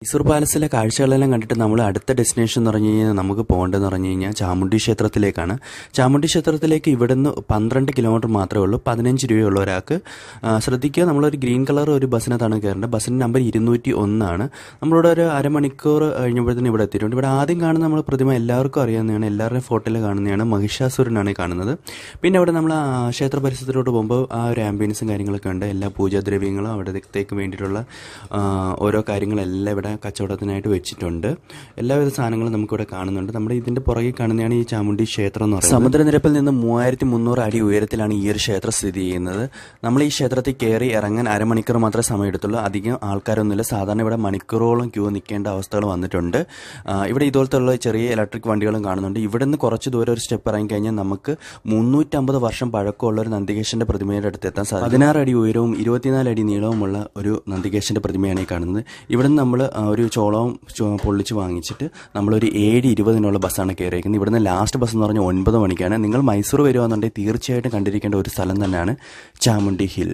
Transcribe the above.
മൈസൂർ പാലസിലെ കാഴ്ചകളെല്ലാം കണ്ടിട്ട് നമ്മൾ അടുത്ത ഡെസ്റ്റിനേഷൻ എന്ന് പറഞ്ഞു കഴിഞ്ഞാൽ നമുക്ക് പോകേണ്ടതെന്ന് പറഞ്ഞു കഴിഞ്ഞാൽ ചാമുണ്ഡി ക്ഷേത്രത്തിലേക്കാണ്. ചാമുണ്ഡി ക്ഷേത്രത്തിലേക്ക് ഇവിടുന്ന് 12 കിലോമീറ്റർ മാത്രമേ ഉള്ളൂ. 15 രൂപയുള്ള ഒരാൾക്ക്. ശ്രദ്ധിക്കുക, നമ്മളൊരു ഗ്രീൻ കളർ ഒരു ബസ്സിനകത്താണ് കയറേണ്ടത്. ബസ്സിൻ്റെ നമ്പർ 201 ആണ്. നമ്മളിവിടെ ഒരു അരമണിക്കൂർ കഴിഞ്ഞപ്പോഴത്തേനും ഇവിടെ എത്തിയിട്ടുണ്ട്. ഇവിടെ ആദ്യം കാണുന്ന നമ്മൾ പ്രതിമ എല്ലാവർക്കും അറിയാവുന്നതാണ്, എല്ലാവരുടെയും ഫോട്ടോയിൽ കാണുന്നതാണ്. മഹിഷാസുരനാണ് കാണുന്നത്. പിന്നെ അവിടെ നമ്മൾ ക്ഷേത്ര പരിസരത്തോട്ട് പോകുമ്പോൾ ആ ഒരു ആംബിയൻസും കാര്യങ്ങളൊക്കെ ഉണ്ട്. എല്ലാ പൂജാദ്രവ്യങ്ങളും അവിടത്തേക്ക് വേണ്ടിയിട്ടുള്ള ഓരോ കാര്യങ്ങളെല്ലാം ഇവിടെ കച്ചവടത്തിനായിട്ട് വെച്ചിട്ടുണ്ട്. എല്ലാവിധ സാധനങ്ങളും നമുക്കിവിടെ കാണുന്നുണ്ട്. നമ്മുടെ ഇതിന്റെ പുറകിൽ കാണുന്നതാണ് ഈ ചാമുണ്ഡി ക്ഷേത്രം എന്ന് പറയുന്നത്. സമുദ്രനിരപ്പിൽ നിന്ന് 3300 അടി ഉയരത്തിലാണ് ഈ ഒരു ക്ഷേത്രം സ്ഥിതി ചെയ്യുന്നത്. നമ്മൾ ഈ ക്ഷേത്രത്തിൽ കയറി ഇറങ്ങാൻ അരമണിക്കൂർ മാത്രമേ സമയമെടുത്തുള്ളൂ. അധികം ആൾക്കാരൊന്നുമില്ല. സാധാരണ ഇവിടെ മണിക്കൂറോളം ക്യൂ നിൽക്കേണ്ട അവസ്ഥകൾ വന്നിട്ടുണ്ട്. ഇവിടെ ഇതുപോലത്തെ ഉള്ള ചെറിയ ഇലക്ട്രിക് വണ്ടികളും കാണുന്നുണ്ട്. ഇവിടെ നിന്ന് കുറച്ച് ദൂരം ഒരു സ്റ്റെപ്പ് ഇറങ്ങി കഴിഞ്ഞാൽ നമുക്ക് 350 വർഷം പഴക്കമുള്ള ഒരു നന്ദികേശന്റെ പ്രതിമയുടെ അടുത്ത് എത്താൻ സാധിക്കും. 16 അടി ഉയരവും 24 അടി നീളവുമുള്ള ഒരു നന്ദികേശന്റെ പ്രതിമയാണ് ഈ കാണുന്നത്. ഇവിടെ നിന്ന് നമ്മൾ ഒരു ചോളവും പൊള്ളിച്ച് വാങ്ങിച്ചിട്ട് നമ്മളൊരു 7:20 ബസ്സാണ് കയറിയിരിക്കുന്നത്. ഇവിടുന്ന് ലാസ്റ്റ് ബസ് എന്ന് പറഞ്ഞാൽ 9 മണിക്കാണ്. നിങ്ങൾ മൈസൂർ വരുവാന്നുണ്ടെങ്കിൽ തീർച്ചയായിട്ടും കണ്ടിരിക്കേണ്ട ഒരു സ്ഥലം തന്നെയാണ് ചാമുണ്ഡി ഹിൽ.